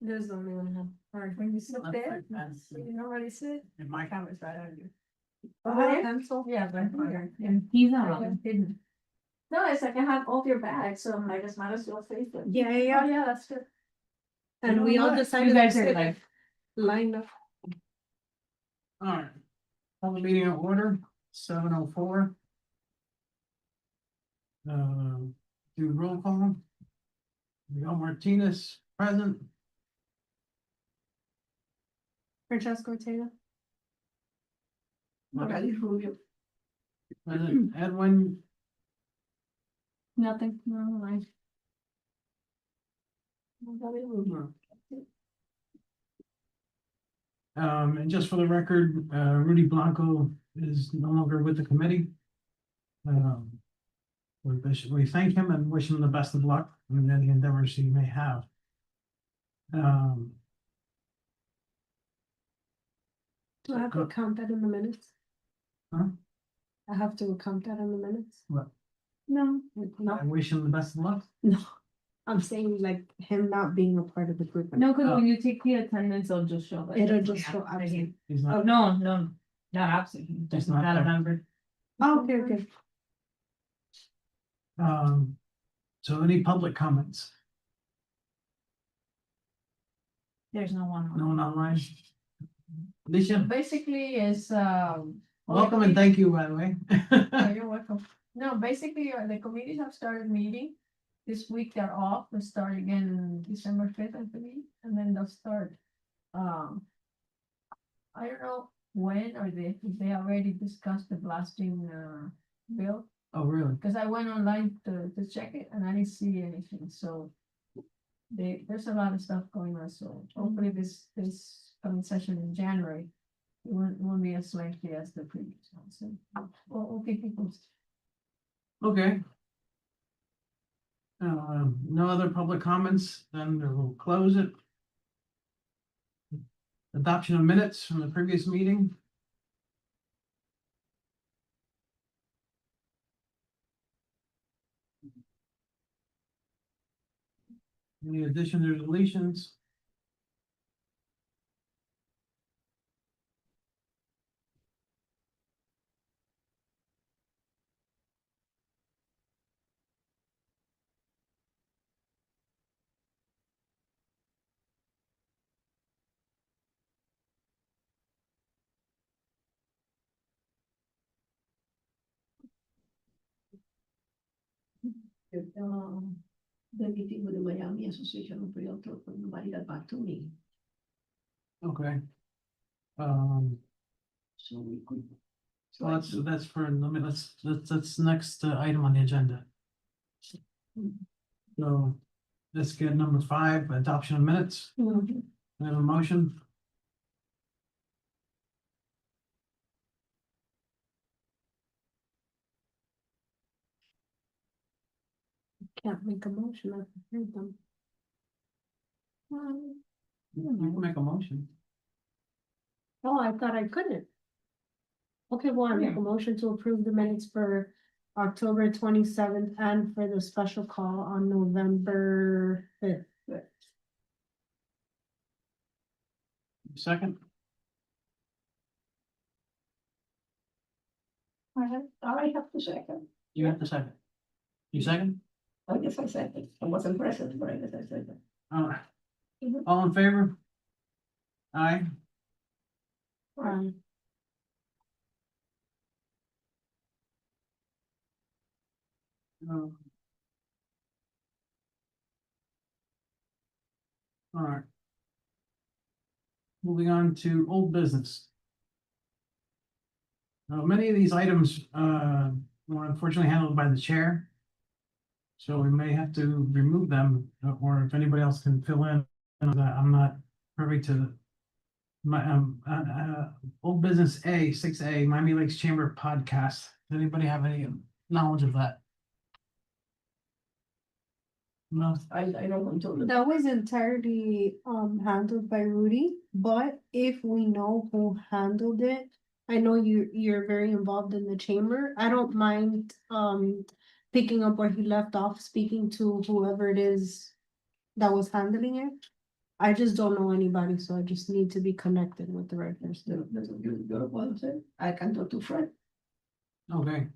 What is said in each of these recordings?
There's the only one now. Alright, when you sit there, That's- you know where you sit? In my Camera's right on you. Oh, Over there? pencil? Yeah, right here. And he's Yeah, not. hidden. No, it's like I have all your bags, so I'm like, it's might as well face it. Yeah, Oh, yeah, yeah, that's good. and we all what? decided You to guys are sit like, lined up. Alright. Call the meeting in order, 7:04. Do roll call. Miguel Martinez, present. Francesco Ortega. Morales Rubio. Present Edwin, nothing, no, like, Morales Rubio. and just for the record, Rudy Blanco is no longer with the committee. We thank him and wish him the best of luck in any endeavors he may have. Do I have to count that in the minutes? Huh? I have to count that in the minutes? What? No, I no, wish him the best of luck. no. I'm saying like him not being a part of the group. no, cause when you take the attendance, it'll just show. that It'll it's just show absent. absent. He's Oh, not, no, no, not absent, he's Just just not not a there. member. Oh, okay, okay. so any public comments? There's no one. No one online? Alicia, Basically is, welcome and thank you, by the way. Oh, you're welcome. No, basically, the committees have started meeting. This week they're off, they start again December 5th, I believe, and then they'll start. I don't know when or if they already discussed the blasting, bill, Oh, really? because I went online to check it and I didn't see anything, so. There's a lot of stuff going on, so hopefully this coming session in January. It won't be as lengthy as the previous one, so we'll keep you posted. Okay. No other public comments, then we'll close it. Adoption of minutes from the previous meeting. Any additions or deletions? The meeting with the Miami Association of Realtors, but nobody got back to me, Okay. so we could. Well, that's for, that's next item on the agenda. So let's get number 5, adoption of minutes. Mhm. I have a motion. Can't make a motion, I've heard them. You can make a motion. Oh, I thought I couldn't. Okay, well, I make a motion to approve the minutes for October 27th and for the special call on November 5th. Second, I have to second. you have the second. You second? I guess I said it. I wasn't present, but I guess I said it. All in favor? Aye. No. All right. Moving on to old business. Now, many of these items, were unfortunately handled by the chair. So we may have to remove them, or if anybody else can fill in, I'm not privy to. My, old business 6A, Miami Lakes Chamber podcast. Does anybody have any knowledge of that? No, I don't want to. That was entirely handled by Rudy, but if we know who handled it, I know you're very involved in the chamber. I don't mind picking up where he left off, speaking to whoever it is that was handling it. I just don't know anybody, so I just need to be connected with the right person. Yo lo puedo hacer. I can talk to Fred. Okay,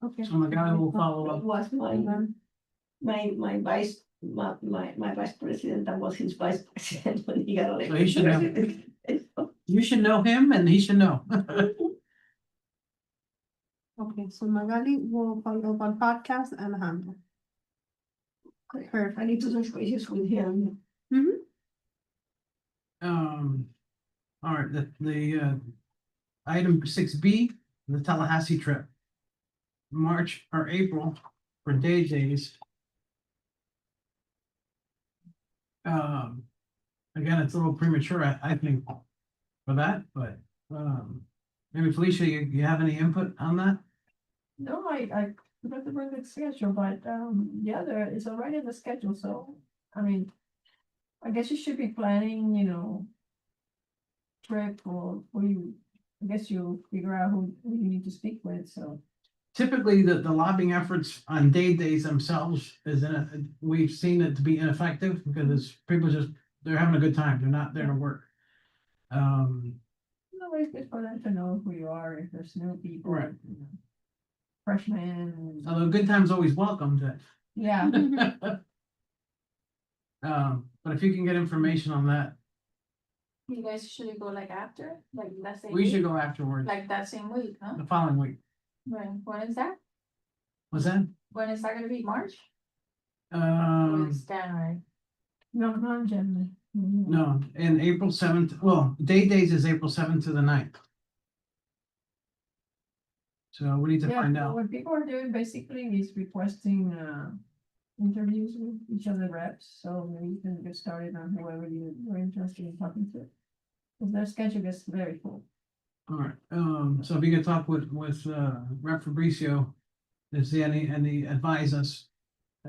Okay. so Magali will follow up. Was my vice, my vice president, that was his vice president when he got elected. So he should know. president. You should know him and he should know. Okay, so Magali will follow up on podcast and handle. Okay, Perfect. I need to touch bases with him. All right, item 6B, the Tallahassee trip. March or April for days. Again, it's a little premature, I think, for that, but, maybe Felicia, you have any input on that? No, I forgot to bring the schedule, but, yeah, it's already in the schedule, so, I mean, I guess you should be planning, trip or you, I guess you'll figure out who you need to speak with, so. Typically, the lobbying efforts on days themselves we've seen it to be ineffective because people they're having a good time. They're not there to work. No, it's good for them to know who you are, if there's new people. Right. Freshmen. Although good time's always welcome Yeah, but if you can get information on that, You guys should go like after, like that same we week? should go afterwards, Like that same week, huh? the following week. When is that? Was that? When is that gonna be, March? Or Um, it's January? no, not in January. no, in April 7th, well, days is April 7th to the 9th. So we need to Yeah, find out. what people are doing basically is requesting, interviews with each of the reps, so maybe you can get started on whoever you're interested in talking to. Cause their schedule gets very full. All right, so if you could talk with, Rep Fabricio, to see any advise us.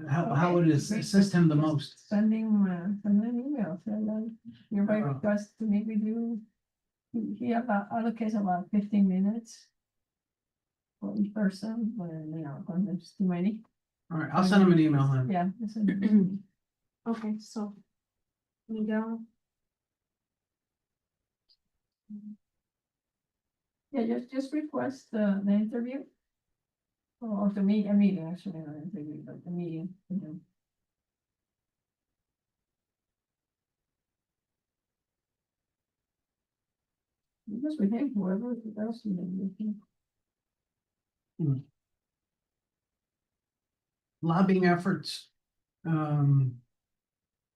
How would it assist him the most? Send him an email, everybody requests to meet with you. He allocates about 15 minutes. For each person, when, when there's too many. All right, I'll send him an email then. Yeah. Send him an email. Okay, so. Miguel, Yeah, just request the interview. Or the meet, a meeting, actually, not an interview, but the meeting. Just with him, whoever else you know. Lobbying efforts. Again,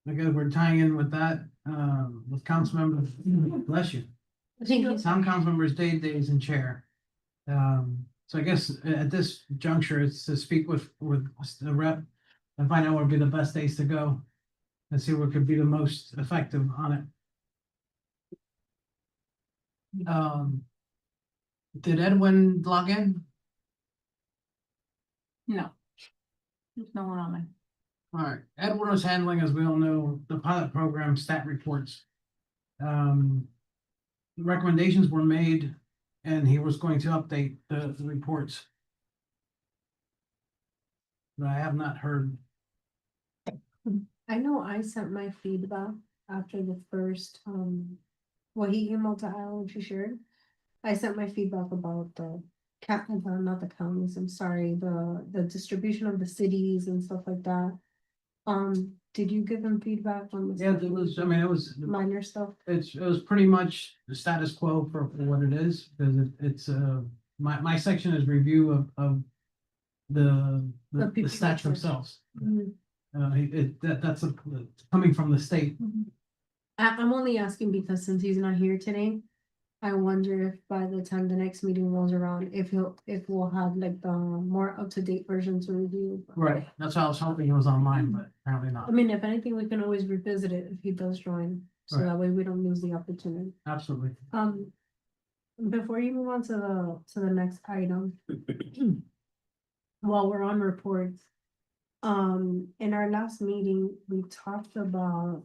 we're tying in with that, with council members, bless you, thank you. town council members, days and chair. So I guess at this juncture, it's to speak with the rep and find out what would be the best days to go. And see what could be the most effective on it. Did Edwin log in? No. There's no one on there. All right, Edwin was handling, as we all know, the pilot program stat reports. Recommendations were made and he was going to update the reports. But I have not heard. I know I sent my feedback after the first, what he emailed to Alan, she shared. I sent my feedback about the not the counties, I'm sorry, the distribution of the cities and stuff like that. Did you give them feedback on the? Yeah, it was, I mean, it was, Minor stuff? it was pretty much the status quo for what it is, because it's, my section is review of the people stats that- themselves. Mhm. That's coming from the state. I'm only asking because since he's not here today, I wonder if by the time the next meeting rolls around, if we'll have like the more up-to-date version to review. Right, that's why I was hoping it was online, but apparently I not. mean, if anything, we can always revisit it if he does join, so Right. that way we don't lose the opportunity. Absolutely. Before you move on to the next item. While we're on reports. In our last meeting, we talked about.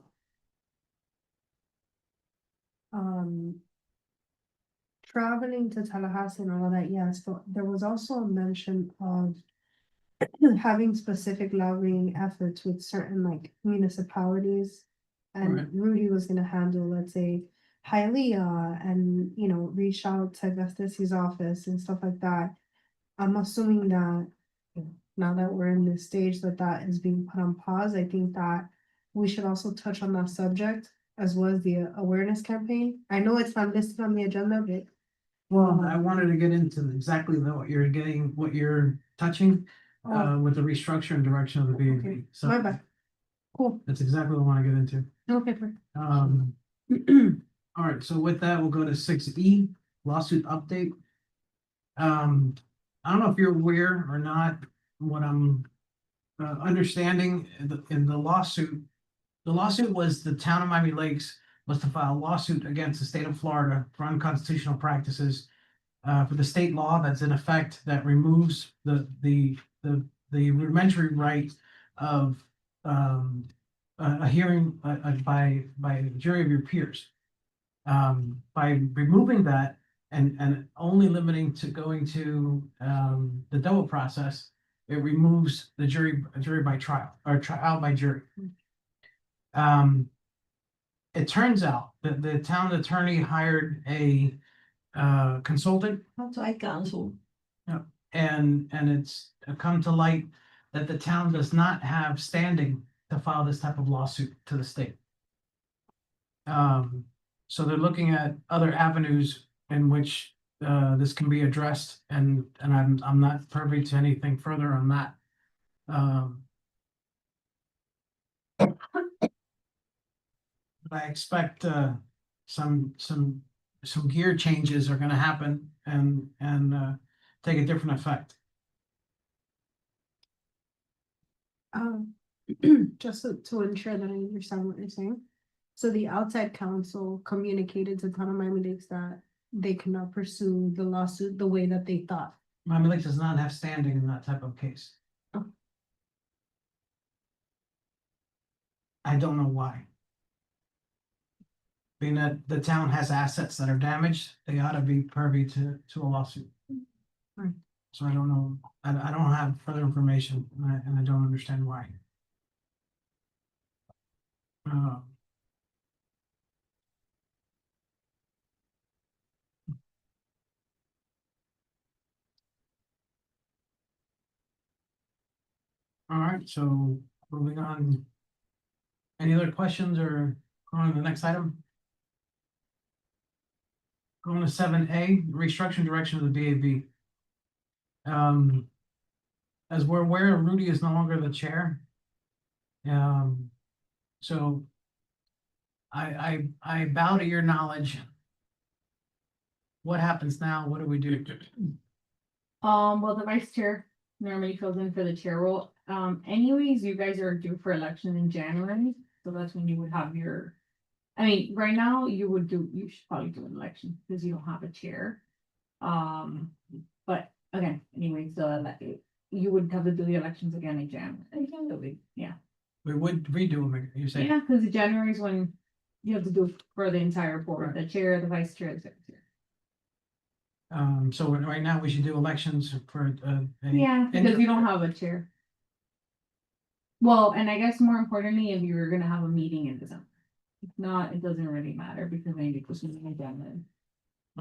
Traveling to Tallahassee and all that, yes, but there was also a mention of. Having specific lobbying efforts with certain like municipalities. and Right. Rudy was gonna handle, let's say, Hialeah and, you know, reach out to Vestisi's office and stuff like that. I'm assuming that now that we're in this stage that is being put on pause, I think that we should also touch on that subject as well as the awareness campaign. I know it's not listed on the agenda, but Well, I wanted to get into exactly what you're getting, what you're touching, with the restructure and direction of the B and B. Okay, So my bad. Cool. that's exactly what I want to get into. Okay, perfect. All right, so with that, we'll go to 6E, lawsuit update. I don't know if you're aware or not, what I'm understanding in the lawsuit. The lawsuit was the town of Miami Lakes was to file a lawsuit against the state of Florida for unconstitutional practices for the state law that's in effect that removes the rudimentary right of a hearing by a jury of your peers. By removing that and only limiting to going to the double process, it removes the jury by trial or trial by jury. It turns out that the town attorney hired a consultant, Outside counsel. and it's come to light that the town does not have standing to file this type of lawsuit to the state. So they're looking at other avenues in which this can be addressed, and I'm not privy to anything further on that. But I expect some gear changes are gonna happen and take a different effect. Just to ensure that I understand what you're saying. So the outside counsel communicated to town of Miami Lakes that they cannot pursue the lawsuit the way that they thought. Miami Lakes does not have standing in that type of case. Oh. I don't know why. Being that the town has assets that are damaged, they ought to be privy to a lawsuit. Right. So I don't know, I don't have further information, and I don't understand why. All right, so moving on. Any other questions or going to the next item? Going to 7A, restructuring direction of the BAB. As we're aware, Rudy is no longer the chair. So I bow to your knowledge. What happens now? What do we do? Well, the vice chair normally fills in for the chair role. Anyways, you guys are due for election in January, so that's when you would have your. I mean, right now you should probably do an election because you don't have a chair. But again, anyways, you would have to do the elections again in January. Yeah. We would redo them, you say? Yeah, because January is when you have to do for the entire board, Right. the chair, the vice chair, the secretary. So right now we should do elections for Yeah, because you don't have a chair. Well, and I guess more importantly, if you're gonna have a meeting in December. If not, it doesn't really matter because then you just need agenda.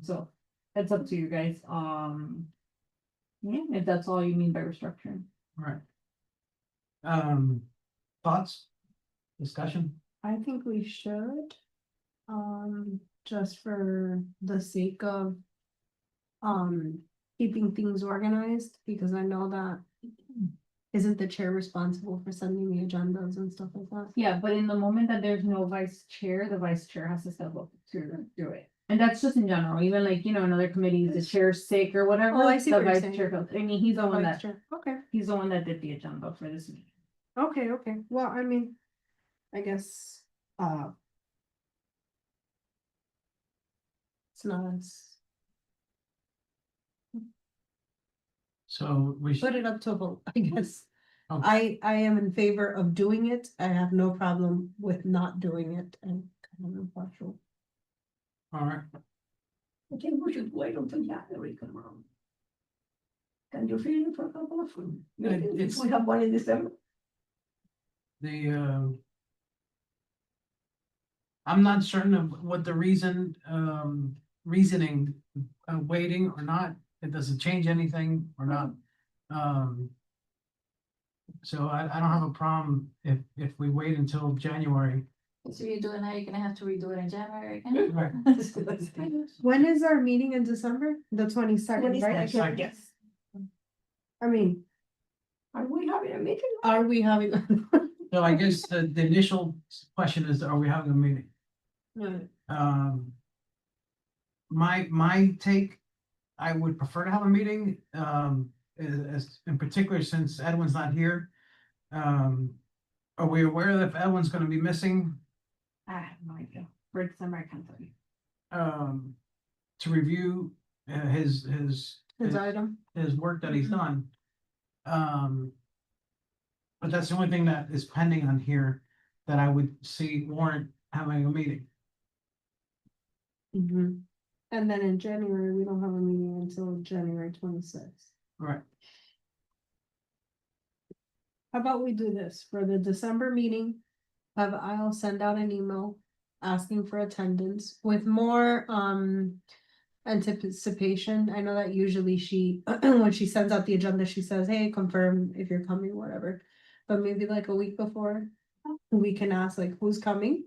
So it's up to you guys. Yeah, if that's all you mean by restructuring. Right. Thoughts? Discussion? I think we should. Just for the sake of. Keeping things organized, because I know that. Isn't the chair responsible for sending the agendas and stuff like that? Yeah, but in the moment that there's no vice chair, the vice chair has to step up to do it. And that's just in general, even like, in other committees, the chair's sick or whatever. Oh, I see the what you're vice saying. chair goes. I mean, he's the one Vice that, chair. Okay, he's the one that did the agenda for this meeting. okay, well, I mean, I guess, it's not as, So we should, put it up to a vote, I guess. Okay. I am in favor of doing it. I have no problem with not doing it and kind of impartial. all right, I think we should wait until January come around. Can you feel it for a couple of meetings? it's- We have one in December. the I'm not certain of what the reasoning, waiting or not, it doesn't change anything or not. Um. So I don't have a problem if we wait until January. So you do it now, you're gonna have to redo it in January again. Right. When is our meeting in December? The 22nd, right? 22nd. Yes. I mean, Are we having a meeting? are we having? So I guess the initial question is, are we having a meeting? Um. My take, I would prefer to have a meeting, as in particular, since Edwin's not here. Are we aware that if Edwin's gonna be missing, I have no idea. For December, I can't tell you. to review his His item. his work that he's done? But that's the only thing that is pending on here that I would see warrant having a meeting. Mhm. And then in January, we don't have a meeting until January 26th. Right. How about we do this for the December meeting? I'll send out an email asking for attendance with more anticipation. I know that usually she, when she sends out the agenda, she says, hey, confirm if you're coming, whatever. But maybe like a week before, we can ask like who's coming.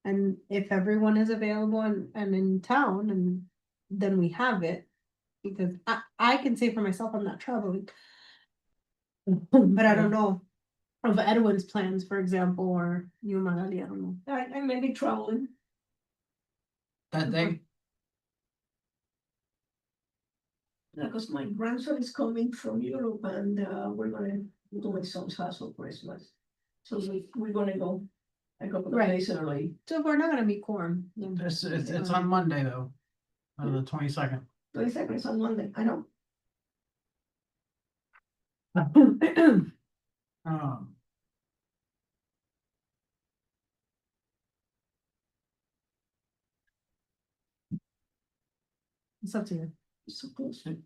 And if everyone is available and in town, and then we have it. Because I can say for myself, I'm not traveling. But I don't know of Edwin's plans, for example, or you, Magali, I don't know. I may be traveling. That day, Because my grandson is coming from Europe and we're gonna go to my son's house for Christmas. So we're gonna go a couple of Right. days early. So if we're not gonna meet quorum. it's on Monday though, the 22nd. 22nd is on Monday, I know. Um, It's up to you. It's supposed to,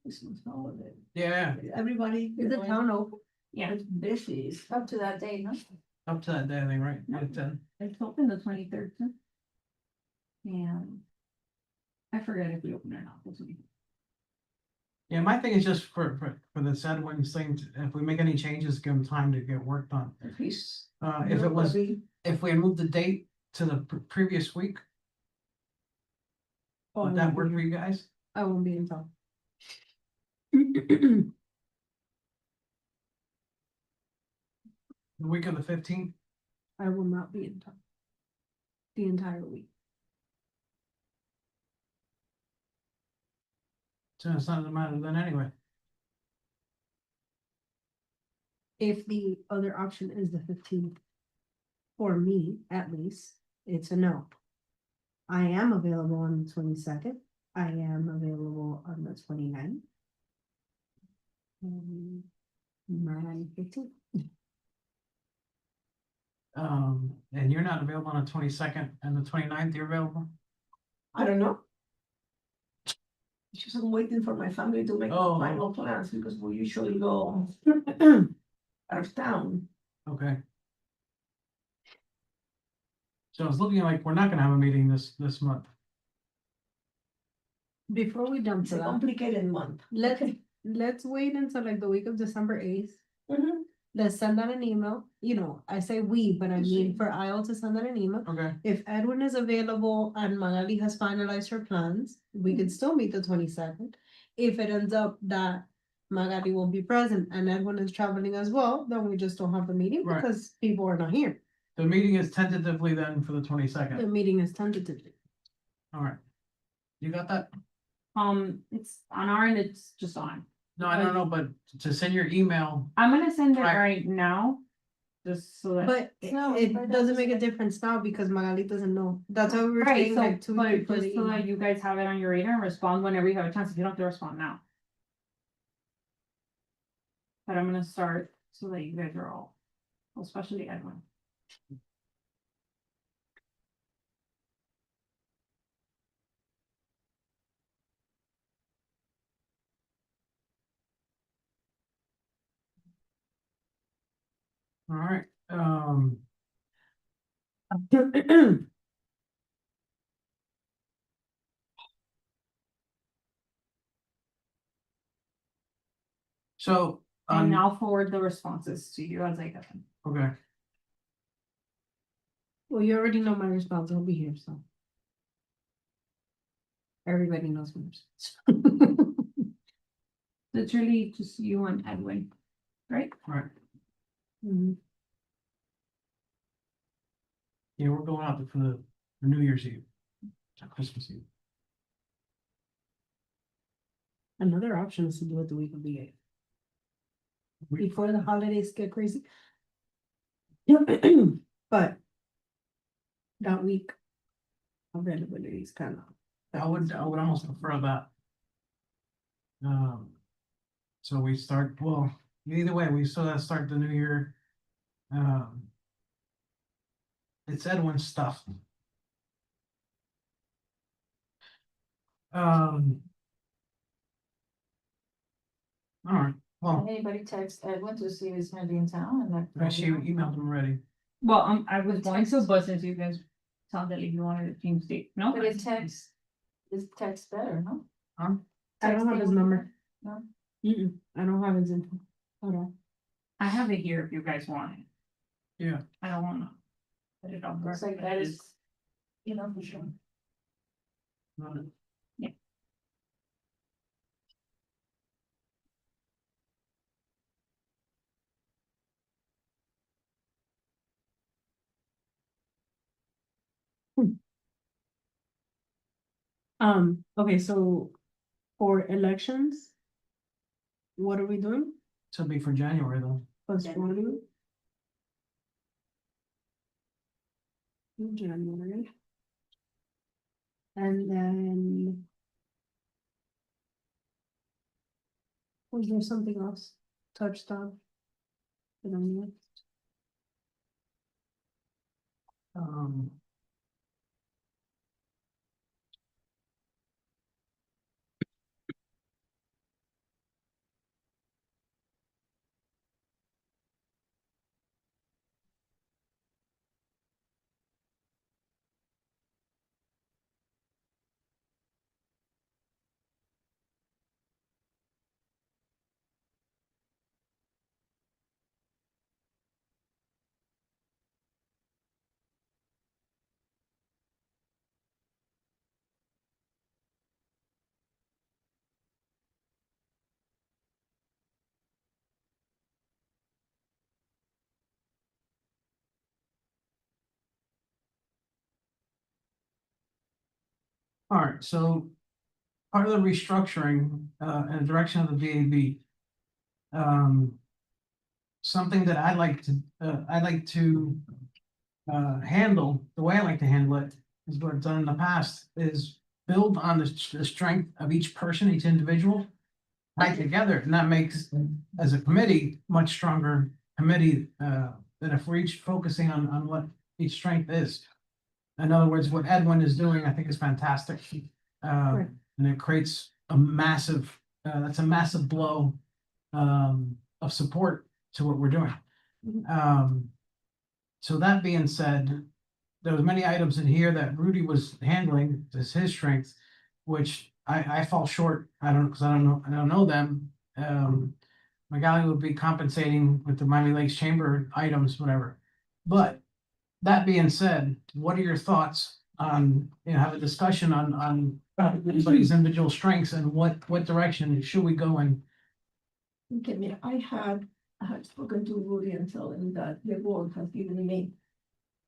Christmas holiday. yeah, Everybody. Is the town open? Yeah, This is. Up to that day, no? up to that day, I think, right? No. At 10. it's open the 23rd. too. And I forget if we open or not. this week. Yeah, my thing is just for the Edwin's thing, if we make any changes, give him time to get work done. If he's. If it was, if we had moved the date to the previous week, Oh, would that work for you guys? I won't be in town. The week of the 15th? I will not be in town. The entire week. So it's not a matter then anyway. If the other option is the 15th. For me, at least, it's a no. I am available on the 22nd. I am available on the 29th. 15th. And you're not available on the 22nd and the 29th, you're available? I don't know. It's just I'm waiting for my family to make Oh. final plans because we usually go out of town. Okay. So it's looking like we're not gonna have a meeting this month. Before we jump It's to a that, complicated month. let's wait until like the week of December 8th. Mhm. Let's send out an email. You know, I say we, but I mean for Isle to send out an email. Okay, If Edwin is available and Magali has finalized her plans, we can still meet the 22nd. If it ends up that Magali will be present and Edwin is traveling as well, then we just don't have the meeting Right. because people are not here. the meeting is tentatively then for the The 22nd. meeting is tentatively. All right. You got that? It's on our end, it's just on. No, I don't know, but to send your email, I'm gonna send it Right. right now. Just so that. But No, it but doesn't that's make a like- difference now because Magali doesn't know. That's why we were Right, saying so, like 2 but weeks before just the so that email. you guys have it on your radar and respond whenever you have a chance, if you don't have to respond now. But I'm gonna start so that you guys are all, especially Edwin. all right, So, And I'll forward the responses to you as I get them. okay, Well, you already know my response, I'll be here, so. Everybody knows my response. It's really just you and Edwin, right? right, Mhm. yeah, we're going out for New Year's Eve. Christmas Eve. Another option is to do it the week of the 8th, We- before the holidays get crazy. But. That week. Availability is kind of. I would almost prefer that. So we start, well, either way, we still gotta start the new year. It's Edwin's stuff. Um. All right, well, Anybody text Edwin to see if he's gonna be in town and like. she emailed him already. Well, I was The going to, text. but since you guys sounded like you wanted to change date, no? But it text, is text better, no? I don't have his Texting. number. No? I don't have his info. Hold on. I have it here if you guys want it. Yeah. I don't wanna. Put it on. Looks like record, that but is, it's- you know, for sure. Okay, so for elections. What are we doing? This will be for January though. Postponing. In January. And then. Was there something else touched on? That I missed? Um. All right, so part of the restructuring, and direction of the VAB. Something that I'd like to, handle, the way I like to handle it, is what I've done in the past, is build on the strength of each person, each individual. Tied together, and that makes, as a committee, much stronger committee, than if we're each focusing on what each strength is. In other words, what Edwin is doing, I think is fantastic. Right. And it creates a massive, that's a massive blow, of support to what we're doing. So that being said, there was many items in here that Rudy was handling as his strength, which I fall short. I don't, because I don't know them. Magali would be compensating with the Miami Lakes Chamber items, whatever. But that being said, what are your thoughts on, have a discussion on everybody's individual strengths and what direction should we go in? Okay, I had spoken to Rudy and told him that the board has given me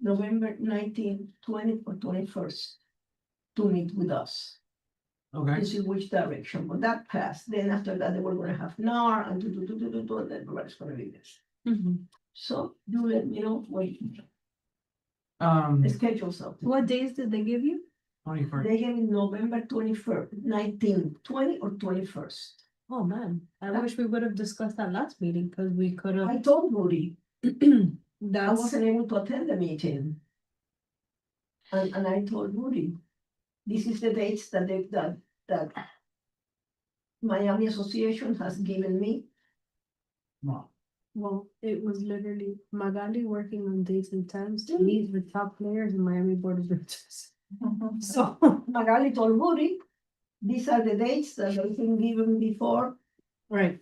November 19th, 20th, or 21st to meet with us Okay, to see which direction, but that passed. Then after that, they were gonna have NAR and and then everybody's gonna be this. So do let me know when schedule something. What days did they give you? 21st. They gave me November 21st, 19th, 20, or 21st. Oh, man, I wish we would have discussed that last meeting, because we could I have. told Rudy, I That's, wasn't able to attend the meeting. And I told Rudy, this is the dates that Miami Association has given me. well, it was literally Magali working on dates and times to meet with top players in Miami Board of Directors. So, Magali told Rudy, these are the dates that have been given before. right,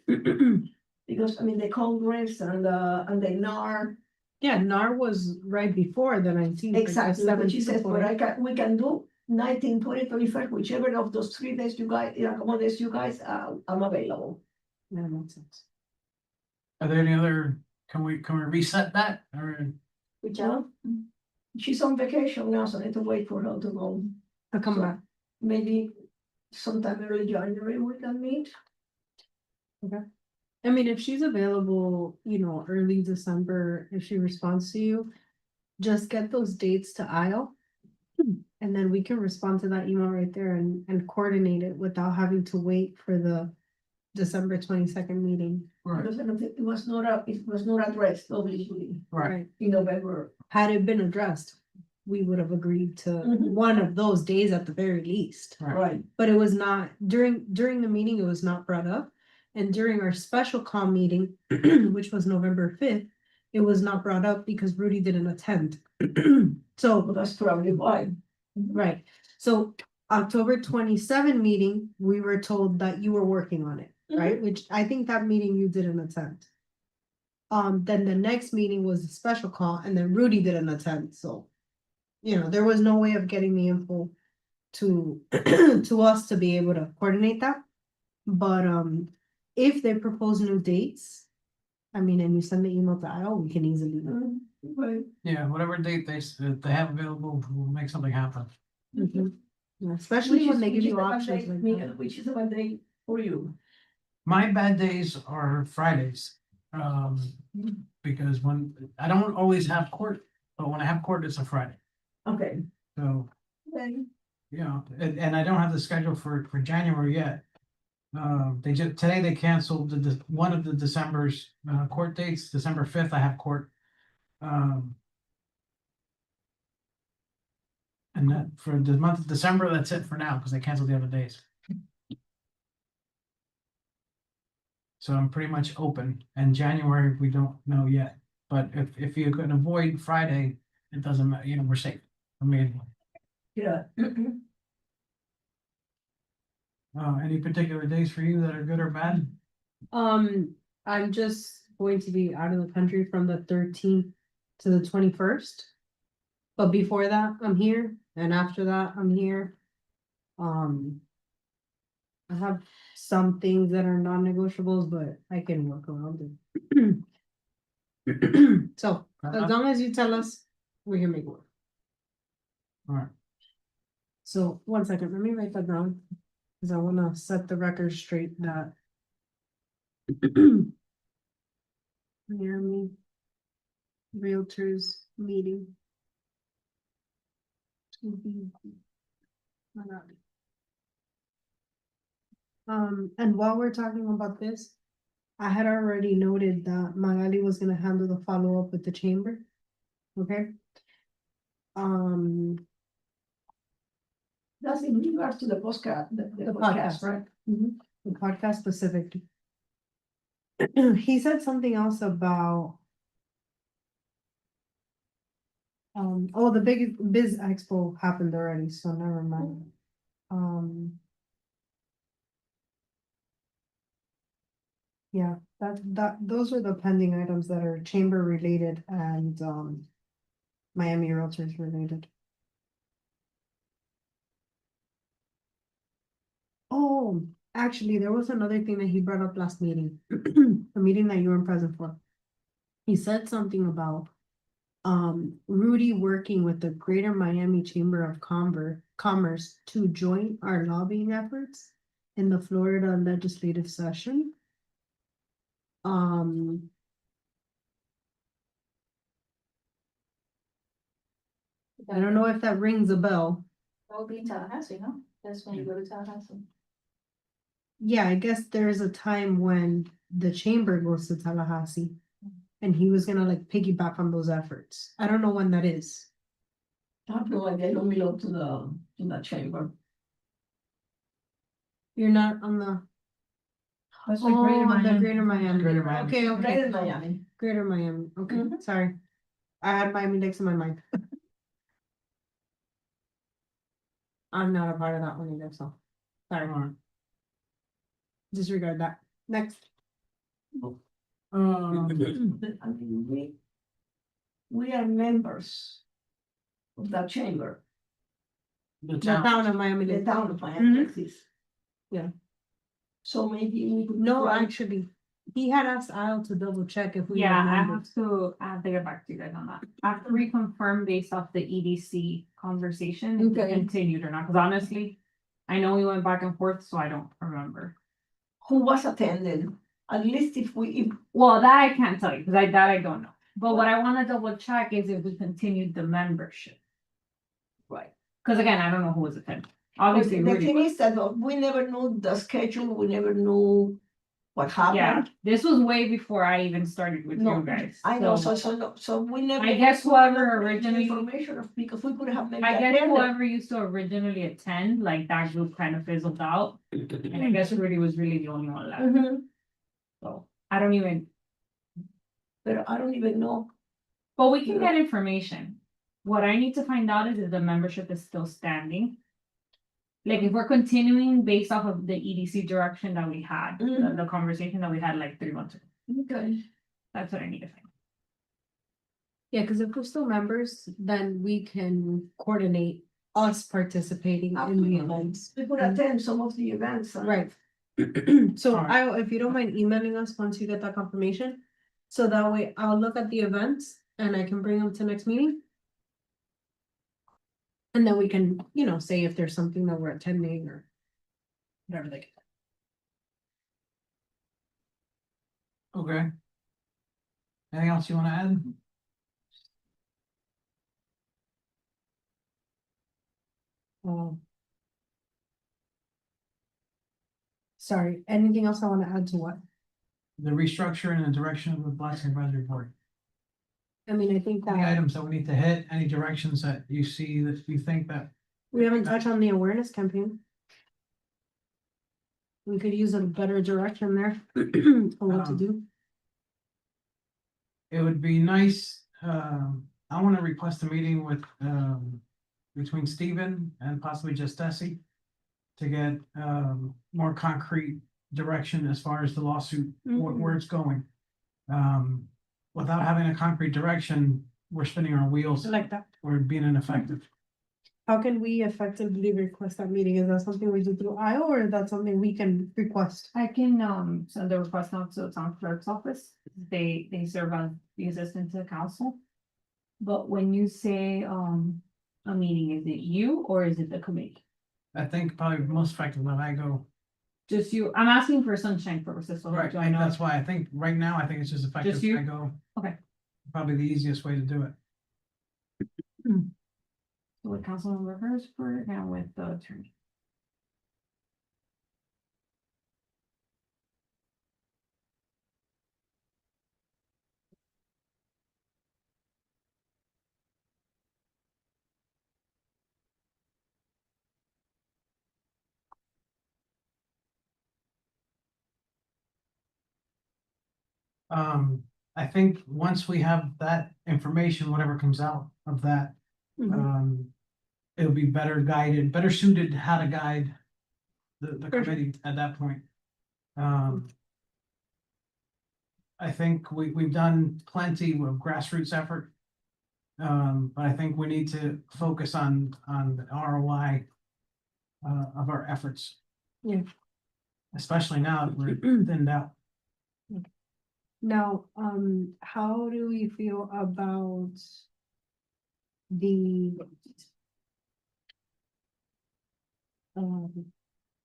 Because, I mean, the Congress and the NAR, Yeah, NAR was right before the 19th. I guess, exactly, but she 7th says, before. but we can do 19, 20, 21st, whichever of those 3 days you guys, accommodates you guys, I'm available. Yeah, makes sense. Are there any other, can we reset that or? Which Well, she's on vacation now, so I need to wait for her to go. I'll come So- back. Maybe sometime early January we can meet. I mean, if she's available, early December, if she responds to you, just get those dates to Isle. And then we can respond to that email right there and coordinate it without having to wait for the December 22nd meeting. Right, Because I don't think it was not addressed, obviously, right, in November. Had it been addressed, we would have agreed to Mhm. one of those days at the very least. right. Right. But it was not, during the meeting, it was not brought up. And during our special call meeting, which was November 5th, it was not brought up because Rudy didn't attend. So, But that's probably why. right, so October 27 meeting, we were told that you were working on it, right? Which I think that meeting you didn't attend. Then the next meeting was a special call and then Rudy didn't attend, so. There was no way of getting the info to, to us to be able to coordinate that. But, if they propose new dates, I mean, and you send the email to Io, we can easily do it. Right. Yeah, whatever date they have available, we'll make something happen. Mhm. Yeah, especially when they give you options like that. Which is a bad day for you. My bad days are Fridays. Because I don't always have court, but when I have court, it's a Friday. Okay. So, Then, and I don't have the schedule for January yet. Today they canceled one of the December's court dates, December 5th, I have court. And that for the month of December, that's it for now, because they canceled the other days. So I'm pretty much open, and January, we don't know yet, but if you can avoid Friday, it doesn't matter, we're safe. I mean, yeah. any particular days for you that are good or bad? I'm just going to be out of the country from the 13th to the 21st. But before that, I'm here, and after that, I'm here. I have some things that are non-negotiables, but I can work around it. So, as long as you tell us, we can make it work. Alright, So, 1 second, let me write that down, because I wanna set the record straight that. Miami Realtors meeting. To be. And while we're talking about this, I had already noted that Magali was gonna handle the follow-up with the chamber. Okay? That's in regards to the podcast, the The podcast, podcast. right? The podcast specific. He said something else about. The big Biz Expo happened already, so never mind. Yeah, those are the pending items that are chamber related and, Miami Realtors related. Oh, actually, there was another thing that he brought up last meeting, a meeting that you weren't present for. He said something about Rudy working with the Greater Miami Chamber of Commerce to join our lobbying efforts in the Florida legislative session. I don't know if that rings a bell. That would be in Tallahassee, no? That's when you go to Tallahassee. Yeah, I guess there's a time when the chamber goes to Tallahassee. And he was gonna like piggyback on those efforts. I don't know when that is. I have no idea, I don't belong to the chamber. You're not on the. That's Oh, the Greater Miami. Greater Miami. Okay, okay. Greater Miami. Greater Miami, okay, Mhm. sorry. I had Miami next in my mind. I'm not a part of that one either, so, sorry, alright. disregard that. Next. Um, I mean, we are members of that chamber, the The town, town of the Miami-Dade. town of Miami, Mhm. Texas. Yeah. So maybe we could. No, try- actually, he had asked Al to double check if we. Yeah, were I members. I have to get back to you guys on that. I have to reconfirm based off the EDC conversation, if it Okay. continued or not, because honestly, I know we went back and forth, so I don't remember. Who was attending, at least if Well, that I can't tell you, because that I don't know. But what I wanna double check is if we continued the membership. right. Because again, I don't know who was attending. Obviously, The Rudy thing was. is that we never knew the schedule, we never knew what Yeah, happened. this was way before I even started with No, you guys. I know, so- so we never. I guess whoever got the originally- Information of, because we could have maybe. I guess attended. whoever used to originally attend, like that group kind of fizzled out. And I guess Rudy was really the only one left. Mhm. So I don't even, But I don't even know. but we can get information. What I need to find out is if the membership is still standing. Like if we're continuing based off of the EDC direction that we had, the conversation that we had like 3 months ago. Okay. That's what I need to find. Yeah, because if we're still members, then we can coordinate us participating in the Absolutely. events. We could attend some of the events. Right. So Alright. if you don't mind emailing us once you get that confirmation, so that way I'll look at the events and I can bring them to next meeting. And then we can, say if there's something that we're attending or whatever they get. okay. Anything else you wanna add? Um, Sorry, anything else I want to add to what? The restructure and the direction of the Blessing Advisory Board. I mean, I think Any that items that we need to hit, any directions that you see that you think that, we haven't touched on the awareness campaign. We could use a better direction there on what to do. it would be nice, I wanna request a meeting with, between Stephen and possibly just Desi. To get, more concrete direction as far as the lawsuit, where it's going. Without having a concrete direction, we're spinning our wheels, I like that. we're being ineffective. How can we effectively request that meeting? Is that something we do through IO or is that something we can request? I can send the request out to the town clerk's office. They serve as the assistant to the council. But when you say a meeting, is it you or is it the committee? I think probably most effective when I go, Just you, I'm asking for sunshine purposes, so right, that I know. that's why I think, right now, I think it's just effective Just if you? I go. Okay. Probably the easiest way to do it. With Councilmember Hertzberg and with the attorney. I think once we have that information, whatever comes out of that, it'll be better guided, better suited how to guide the Sure. committee at that point. I think we've done plenty of grassroots effort. But I think we need to focus on the ROI of our efforts. Yeah. Especially now that we're thinned out. Now, how do we feel about the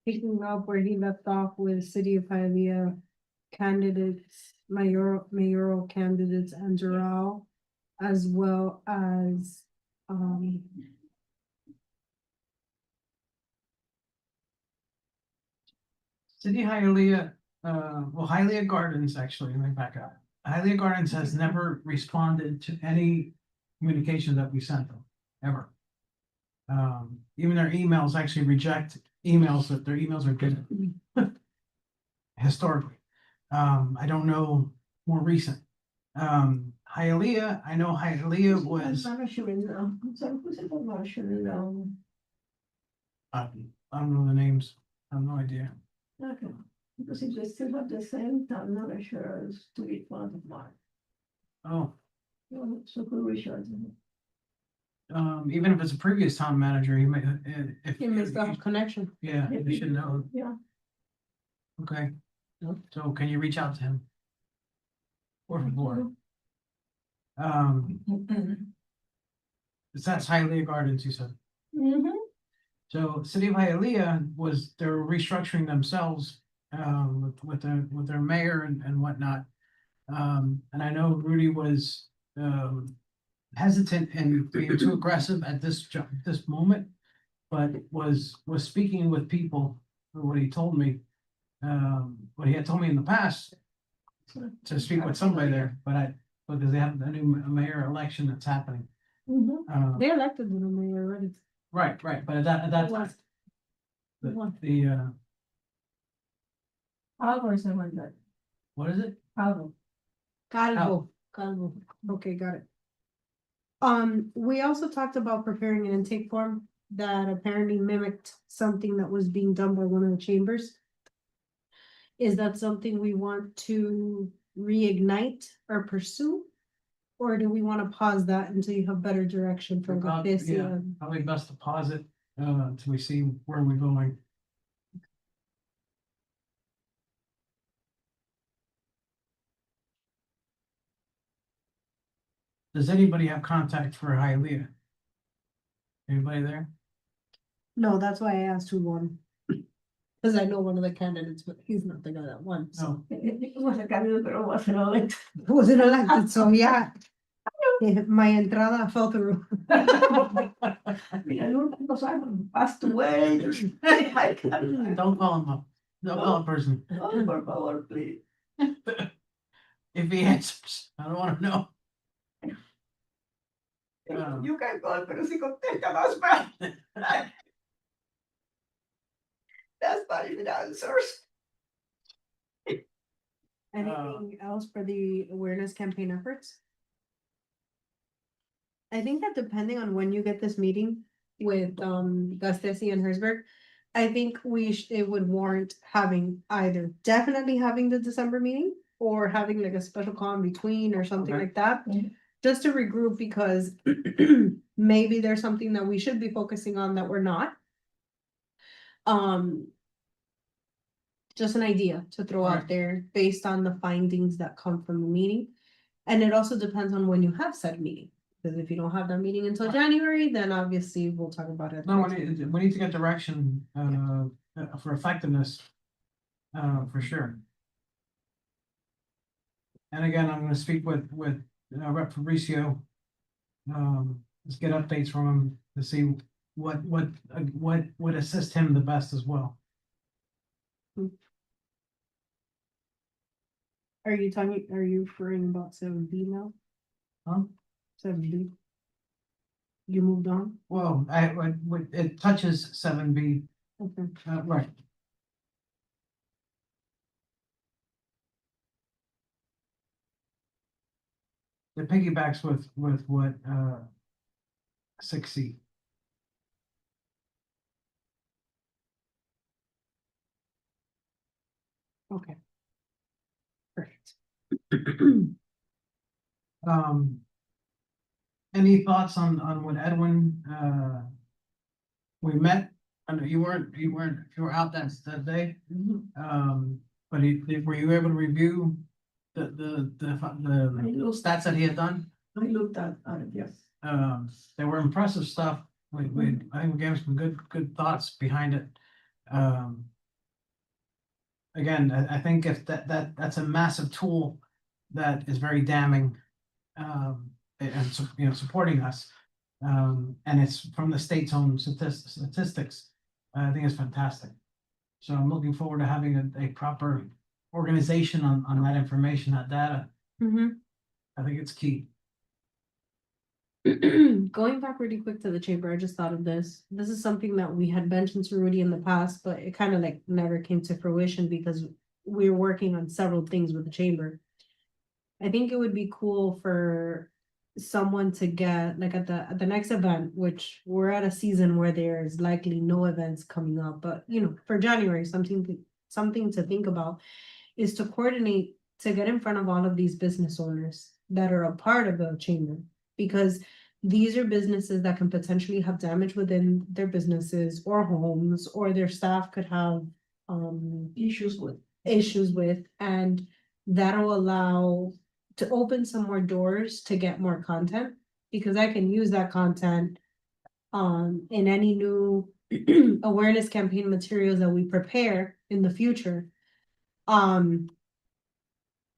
picking up where he left off with City of Hialeah candidates, mayoral candidates and Doral, as well as City of Hialeah, well, Hialeah Gardens, actually, let me back up. Hialeah Gardens has never responded to any communication that we sent them, ever. Even their emails actually reject emails that their emails are good. Historically. I don't know more recent. Hialeah, I know Hialeah was, I don't know the names, I have no idea. Okay. Because if they still have the same town manager as to each one of mine, Oh, so who we should. even if it's a previous town manager, he may, if. You may still have connection. Yeah, you should know. Yeah. Okay. Yep. So can you reach out to him? Or more? That's Hialeah Gardens, you said. Mm-hmm. So City of Hialeah they're restructuring themselves, with their mayor and whatnot. And I know Rudy was, hesitant and being too aggressive at this moment. But was speaking with people, or what he told me, what he had told me in the past. To speak with somebody there, because they have a new mayor election that's happening. Mm-hmm. They elected the mayor already. Right, but at that time. Was. The Alvo is the one that, what is it? Alvo. Calvo. Okay, got it. We also talked about preparing an intake form that apparently mimicked something that was being done by one of the chambers. Is that something we want to reignite or pursue? Or do we want to pause that until you have better direction from this? Yeah, probably best to pause it, till we see where we're going. Does anybody have contact for Hialeah? Anybody there? No, that's why I asked who won. Cause I know one of the candidates, but he's not the guy that won, so. No. It was a cambio, pero wasn't elected. Wasn't elected, so yeah. My entrada fell through. Mira, no Simon passed away. Don't call him up. Don't call him person. Oh, por favor, please. If he answers, I don't wanna know. You can call, pero si contesta más mal. That's not even answers. Anything else for the awareness campaign efforts? I think that depending on when you get this meeting with Gustesi and Herzberg, I think it would warrant having either definitely having the December meeting or having like a special call in between or something Okay. like that. Mhm. Just to regroup because maybe there's something that we should be focusing on that we're not. Just an idea to throw out Right. there based on the findings that come from the meeting. And it also depends on when you have said meeting, because if you don't have that meeting until Right. January, then obviously we'll talk about it. No, next week. we need to get direction, for effectiveness, for sure. And again, I'm gonna speak with Rep. Fabricio. Let's get updates from him to see what would assist him the best as well. Are you referring about 7B now? Huh? 7B? You moved on? Well, it touches 7B, Okay. right. It piggybacks with what, 6C. Okay. Perfect. Any thoughts on what Edwin, we met, I know you were out that day, but were you able to review the stats that he had done? I looked at it, yes. They were impressive stuff, I think we gave some good thoughts behind it. Again, I think if that's a massive tool that is very damning, and supporting us. And it's from the state's own statistics. I think it's fantastic. So I'm looking forward to having a proper organization on that information, that data. I think it's key. Going back really quick to the chamber, I just thought of this. This is something that we had mentioned to Rudy in the past, but it kind of like never came to fruition because we were working on several things with the chamber. I think it would be cool for someone to get like at the next event, which we're at a season where there's likely no events coming up, but for January, something something to think about, is to coordinate to get in front of all of these business owners that are a part of the chamber. Because these are businesses that can potentially have damage within their businesses or homes, or their staff could have Issues with. and that'll allow to open some more doors to get more content, because I can use that content in any new awareness campaign materials that we prepare in the future. And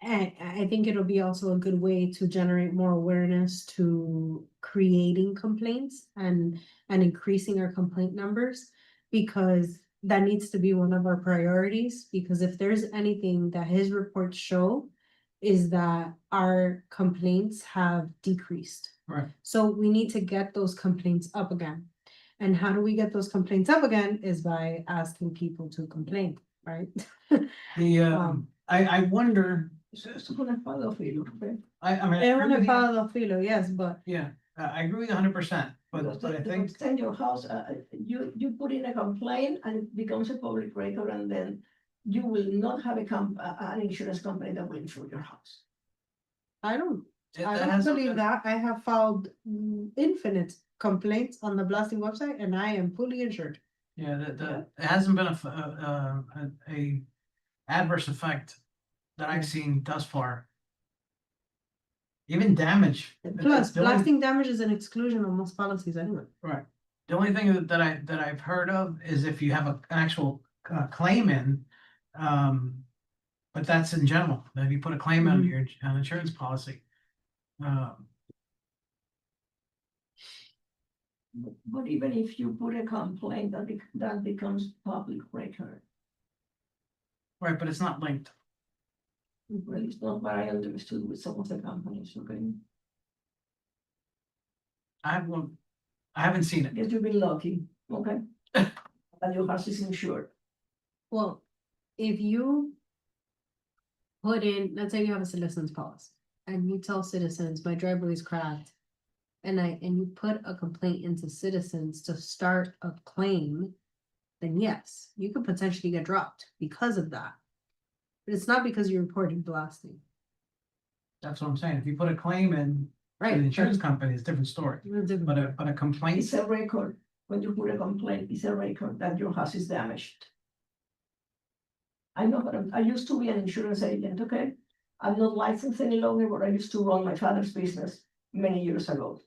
I think it'll be also a good way to generate more awareness to creating complaints and increasing our complaint numbers, because that needs to be one of our priorities, because if there's anything that his reports show is that our complaints have decreased. Right. So we need to get those complaints up again. And how do we get those complaints up again is by asking people to complain, right? The, I wonder, Eso es una espada de filo, okay? I mean. I Es agree una with you. espada de filo, yes, but Yeah, I agree with 100%, Because but I to think, extend your house, you put in a complaint and it becomes a public record, and then you will not have an insurance company that will insure your house. I don't it I don't has- believe that. I have filed infinite complaints on the blasting website and I am fully insured. Yeah, it hasn't been a adverse effect that I've seen thus far. Even damage. Plus, the only- blasting damage is an exclusion on most policies anyway. Right. The only thing that I've heard of is if you have an actual claim in, but that's in general, that if you put a claim on Mhm. your insurance policy. But even if you put a complaint, that becomes public record. Right, but it's not linked. Well, it's not what I understood with some of the companies, okay? I haven't seen it. Guess you've been lucky, okay? That your house is insured. Well, if you put in, let's say you have a citizen's policy and you tell citizens, my driveway is cracked. And you put a complaint into citizens to start a claim, then yes, you could potentially get dropped because of that. But it's not because you reported blasting, That's what I'm saying. If you put a claim in, right? an insurance company, it's a different story. But a complaint, It's a record, when you put a complaint, it's a record that your house is damaged. I know, but I used to be an insurance agent, okay? I'm not licensed any longer, but I used to run my father's business many years ago.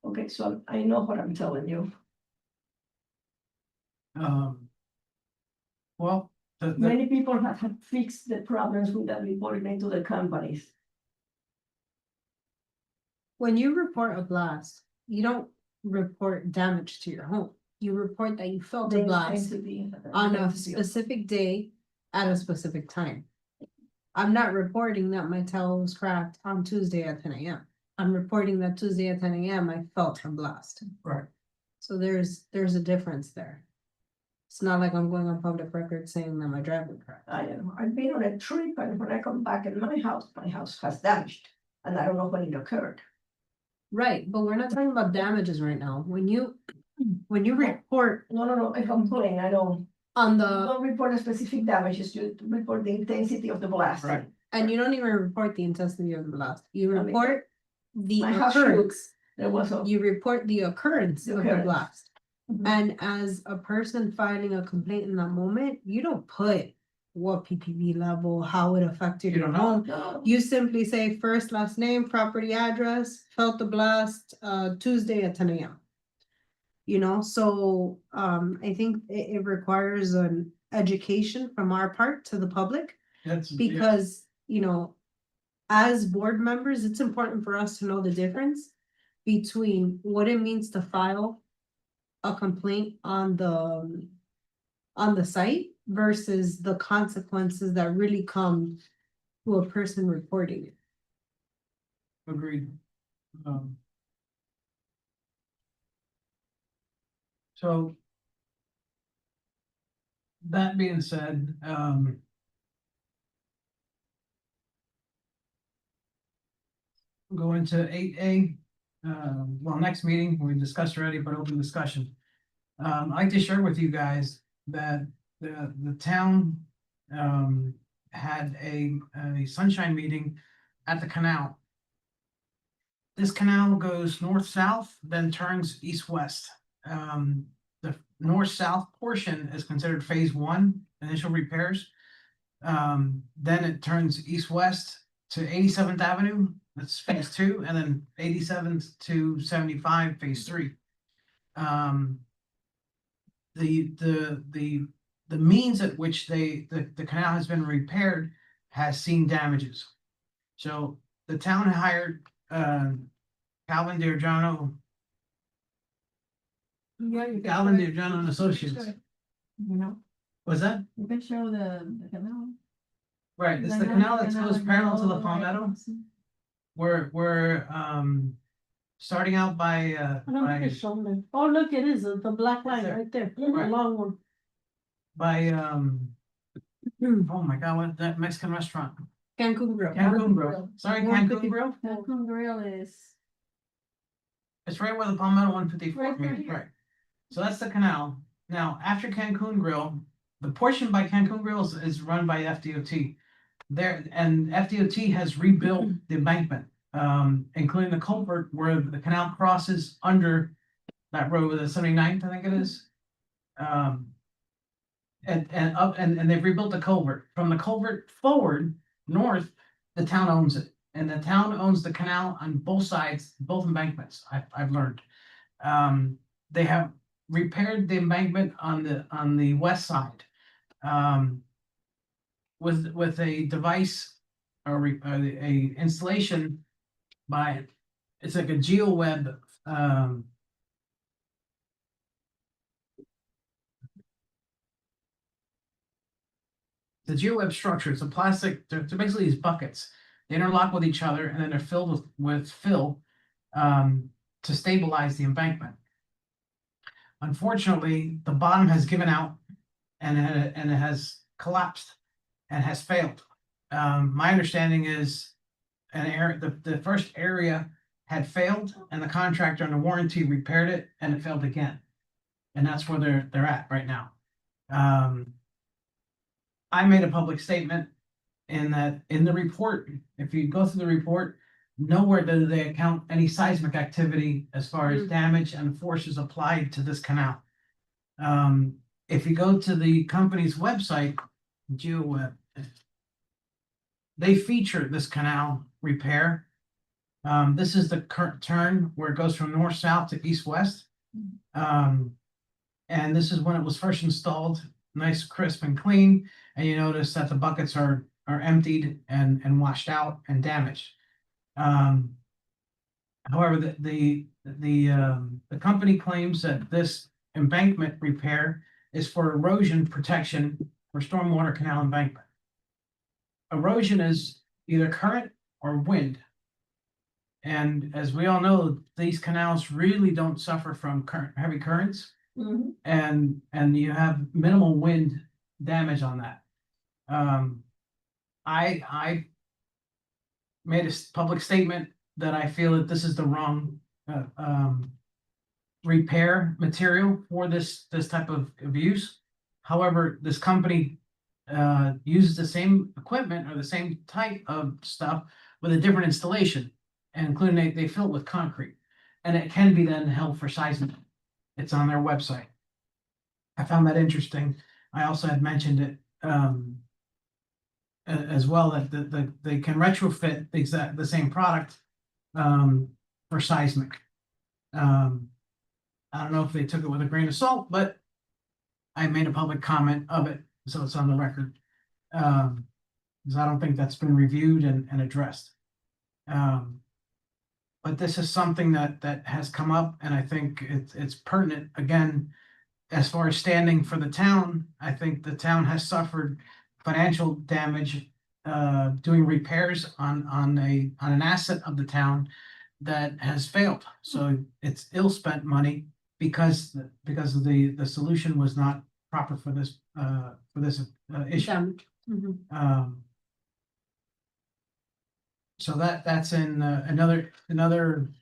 Okay, so I know what I'm telling you. well, the, Many people have fixed the problems with that reporting into the companies. When you report a blast, you don't report damage to your home. You report that you felt a blast on a specific day at a specific time. I'm not reporting that my towel was cracked on Tuesday at 10 AM. I'm reporting that Tuesday at 10 AM I felt a blast. right, So there's a difference there. It's not like I'm going on public record saying that my driveway cracked. I've been on a trip, and when I come back in my house has damaged, and I don't know when it occurred. Right, but we're not talking about damages right now. When you report No, a complaint, I don't. on the, Don't report a specific damages, you report the intensity of the blast. Right. and you don't even report the intensity of the blast, you I mean, report the my house shook. occurrence. There was a. You report the occurrence of the Occurrence. blast. Mhm. And as a person filing a complaint in that moment, you don't put what PPV level, how it affected You your don't know. home. No, You simply say first, last name, property address, felt the blast, Tuesday at 10 AM. You know, so, I think it requires an education from our part to the public. that's. yeah. Because, you know, as board members, it's important for us to know the difference between what it means to file a complaint on the site versus the consequences that really come to a person reporting it. Agreed. So. That being said, go into 8A, well, next meeting, we discussed already, but open discussion. I'd like to share with you guys that the town, had a sunshine meeting at the canal. This canal goes north-south, then turns east-west. The north-south portion is considered phase one, initial repairs. Then it turns east-west to 87th Avenue, that's phase two, and then 87th to 75, phase three. The means at which the canal has been repaired has seen damages. So the town hired Calvin Giorgiano, Yeah, you can Calvin show it. Giorgiano and Associates. Show it. You know, Was that? you can show the canal. Right, it's the canal that goes parallel to the Palmetto. We're starting out by I don't think it's shown there. Oh, look, it is, the black line there. right there, the Right. long one. by oh my God, what that Mexican restaurant? Cancun Grill. Cancun Grill. Sorry, Cancun Grill. Cancun Grill is, It's right where the Palmetto 154 Right meets, here. right. So that's the canal. Now, after Cancun Grill, the portion by Cancun Grill is run by FDOT. There, and FDOT has rebuilt the embankment, including the culvert where the canal crosses under that road, the 79th, I think it is. And up, and they've rebuilt the culvert. From the culvert forward, north, the town owns it. And the town owns the canal on both sides, both embankments, I've learned. They have repaired the embankment on the west side. With a device or a installation by, it's like a GeoWeb, the GeoWeb structure, it's a plastic, they're basically these buckets. They interlock with each other and then they're filled with fill to stabilize the embankment. Unfortunately, the bottom has given out and it has collapsed and has failed. My understanding is the first area had failed and the contractor under warranty repaired it and it failed again. And that's where they're at right now. I made a public statement in the report, if you go through the report, nowhere do they account any seismic activity as far as damage and forces applied to this canal. If you go to the company's website, GeoWeb, they feature this canal repair. This is the current turn where it goes from north-south to east-west. And this is when it was first installed, nice, crisp and clean. And you notice that the buckets are emptied and washed out and damaged. However, the company claims that this embankment repair is for erosion protection for stormwater canal embankment. Erosion is either current or wind. And as we all know, these canals really don't suffer from heavy currents. Mhm. And you have minimal wind damage on that. I made a public statement that I feel that this is the wrong repair material for this type of use. However, this company uses the same equipment or the same type of stuff with a different installation, and including they fill it with concrete, and it can be then held for seismic. It's on their website. I found that interesting. I also had mentioned it as well, that they can retrofit the same product for seismic. I don't know if they took it with a grain of salt, but I made a public comment of it, so it's on the record. Because I don't think that's been reviewed and addressed. But this is something that has come up, and I think it's pertinent again. As far as standing for the town, I think the town has suffered financial damage doing repairs on an asset of the town that has failed. So it's ill-spent money because the solution was not proper for this issue. Damage. Mhm. So that's in another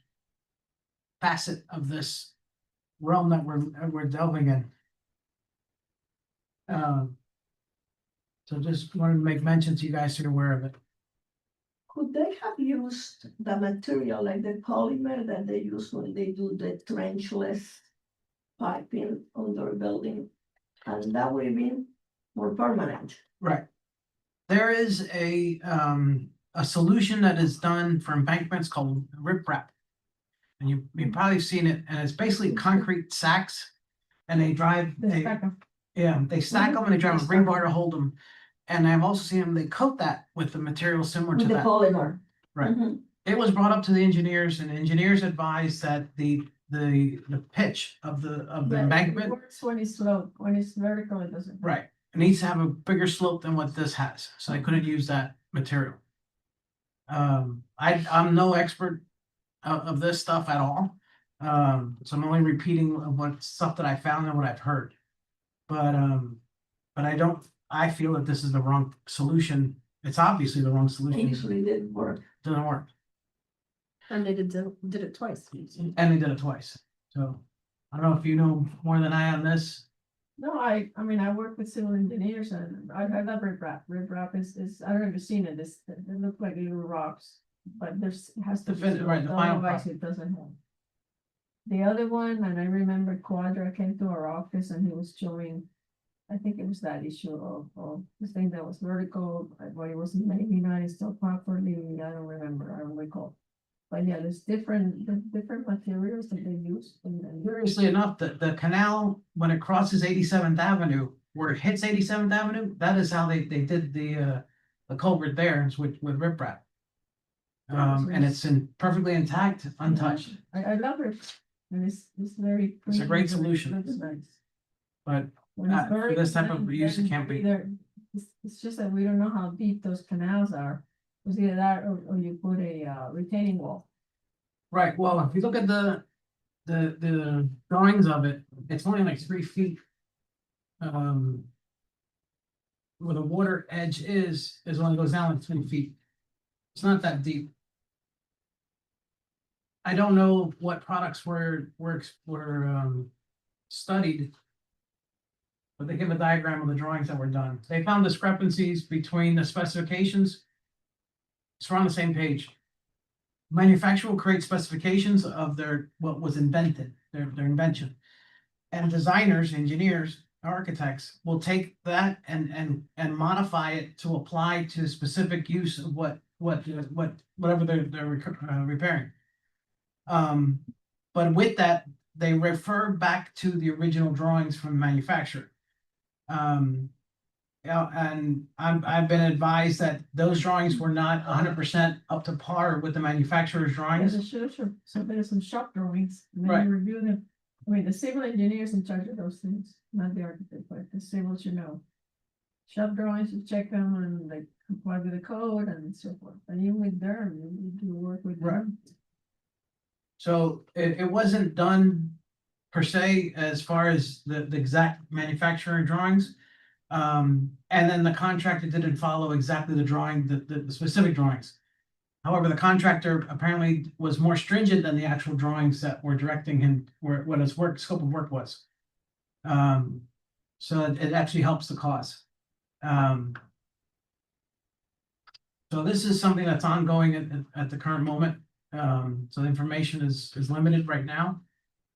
facet of this realm that we're delving in. Um. So just wanted to make mention to you guys so you're aware of it. Could they have used the material like the polymer that they use when they do the trenchless piping on their building? And that would have been more permanent. Right. There is a solution that is done for embankments called riprap. And you've probably seen it, and it's basically concrete sacks. And they drive, The spectrum. they stack them and they drive a rebar to hold them. And I've also seen them, they coat that with the material similar to With the that. polymer. Right. Mhm. It was brought up to the engineers, and engineers advised that the pitch of the Yeah, it embankment, works when it's low, when it's vertical, it doesn't. right, it needs to have a bigger slope than what this has, so they couldn't use that material. I'm no expert of this stuff at all. So I'm only repeating of what stuff that I found and what I've heard. But I feel that this is the wrong solution. It's obviously the wrong solution. Usually did work. Doesn't work. And they did it twice. And they did it twice. So I don't know if you know more than I on this. No, I mean, I work with civil engineers and I love riprap. Riprap is, I don't know if you've seen it, they look like little rocks, but there's, it has to. The fin- right, the final Otherwise product. it doesn't hold. The other one, and I remember Quadra came to our office and he was showing, I think it was that issue of the thing that was vertical, but it wasn't maybe not installed properly, I don't remember, I don't recall. But yeah, there's different materials that they use and Curiously enough, the canal, when it crosses 87th Avenue, where it hits 87th Avenue, that is how they did the culvert there, is with riprap. And it's perfectly intact, untouched, I love it, and it's very. It's a great clean, and it solution. looks nice. but When it's for buried, this type of then- use, it then can't be. It's just that we don't know how deep those canals are. It's either that or you put a retaining wall. Right, well, if you look at the drawings of it, it's only like 3 feet. Where the water edge is only goes down like 3 feet. It's not that deep. I don't know what products were studied. But they give a diagram of the drawings that were done. They found discrepancies between the specifications. It's on the same page. Manufacturer will create specifications of what was invented, their invention. And designers, engineers, architects will take that and modify it to apply to specific use of whatever they're repairing. But with that, they refer back to the original drawings from the manufacturer. And I've been advised that those drawings were not 100% up to par with the manufacturer's drawings. So there's some shop drawings, and Right. then you review them. I mean, the civil engineers in charge of those things, not the architect, but the civil should know. Shop drawings, you check them and like comply with the code and so forth, and even with them, you do work with Right. them. So it wasn't done per se as far as the exact manufacturer drawings. And then the contractor didn't follow exactly the drawing, the specific drawings. However, the contractor apparently was more stringent than the actual drawings that were directing him where what his scope of work was. So it actually helps the cause. So this is something that's ongoing at the current moment. So the information is limited right now.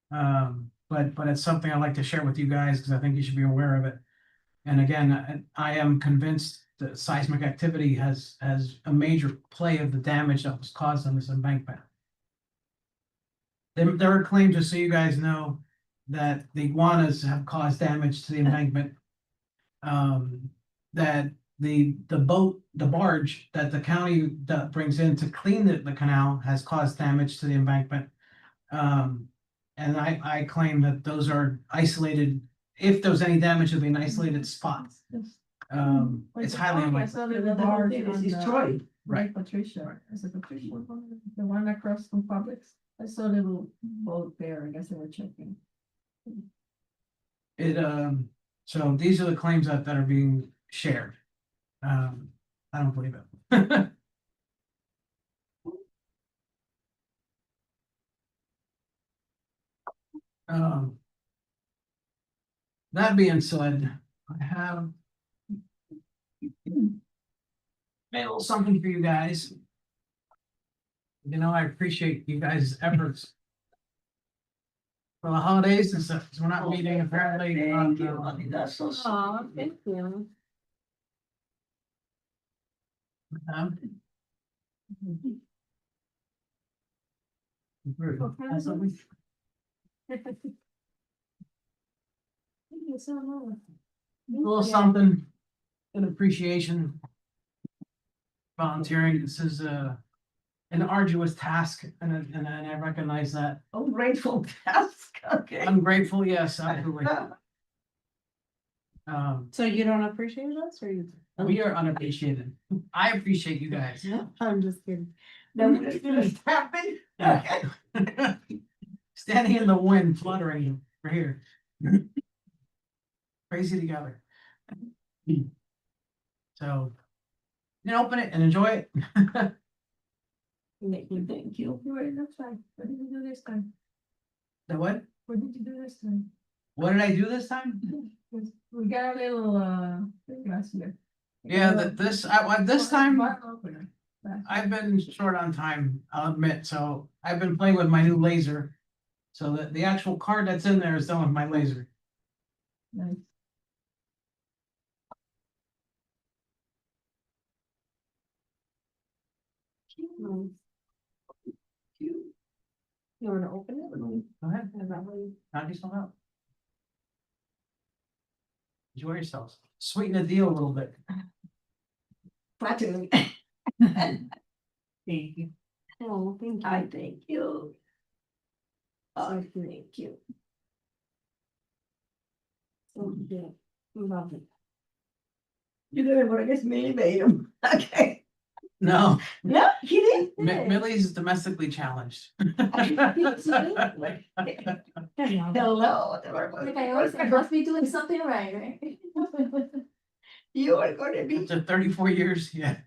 But it's something I'd like to share with you guys because I think you should be aware of it. And again, I am convinced that seismic activity has a major play of the damage that was caused on this embankment. There are claims, just so you guys know, that the iguanas have caused damage to the embankment. That the barge that the county brings in to clean the canal has caused damage to the embankment. And I claim that those are isolated. If there's any damage, it'll be an isolated spot. It's highly I unlikely. saw The the whole barge thing on is the, destroyed. right, Patricia, is it Patricia? The one across from Publix, I saw a little boat there, I guess they were checking. So these are the claims that are being shared. I don't believe it. That being said, I have made a little something for you guys. You know, I appreciate you guys' efforts. For the holidays and stuff, 'cause we're not meeting apparently on, Thank you, honey, that's so sweet. Aw, thank you. That's what we- Thank you so much. a little something in appreciation. Volunteering, this is an arduous task and I recognize that. Ungrateful task, okay. I'm grateful, yes, absolutely. So you don't appreciate us or you? We are unappreciated. I appreciate you guys. I'm just kidding. Then we're still happy, okay. Standing in the wind, fluttering, we're here. Crazy together. So. You can open it and enjoy it. Thank you. Right, that's fine. What did you do this time? The what? What did you do this time? What did I do this time? We got a little, thing last year. Yeah, this time, Bottle opener. I've been short on time, I'll admit, so I've been playing with my new laser. So that the actual card that's in there is done with my laser. Nice. Nice. You wanna open it? Go ahead, Is that what you- knock yourself out. Enjoy yourselves, sweeten the deal a little bit. Flattering. Thank you. Oh, thank you. I thank you. Oh, So cute. thank you. So cute. Love it. You didn't want to guess me, made him, okay. No, No, he didn't. Millie's domestically challenged. Hello. Like I always, I must be doing something right, right? You are gonna be. After 34 years, yeah.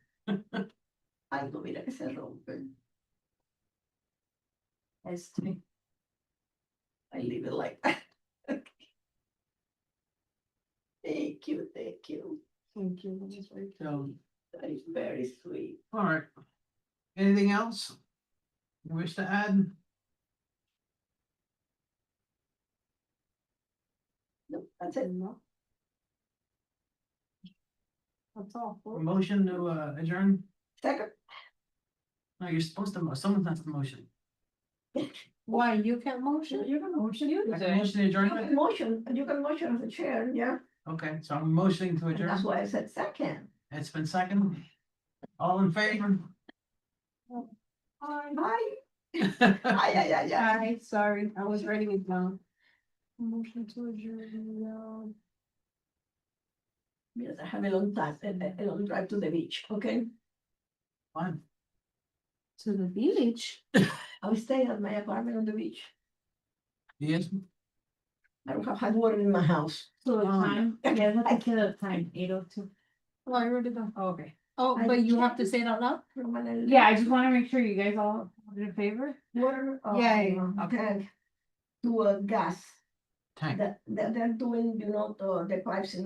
Algo, mira que se rompe. Este. I leave it like that. Thank you, thank you. Thank you. That was very So, That is very sweet. all right. Anything else? You wish to add? No, that's it. No. That's all. A motion to adjourn? Second, No, you're supposed to, someone has to motion. Why, you can't motion? You're gonna motion you. I can motion the you can adjournment? motion as a chair, yeah, Okay, so I'm motioning to and that's adjourn. why I said second. It's been second. All in favor? Hi. Hi. Hi, sorry, I was writing it down. Motion to adjourn. Yes, I have a long time, a long drive to the beach, okay? Fine. To the beach. I was staying at my apartment on the beach. Yes, I don't have hot water in my house. So the Oh. time, yeah, what's the time, 8:02? Oh, I wrote it down. Oh, okay. Oh, I but you have to can't- say it out loud? Yeah, I just wanna make sure you guys all voted in favor. Water. Yeah, Tank to gas. tank. That they're doing, the pipes in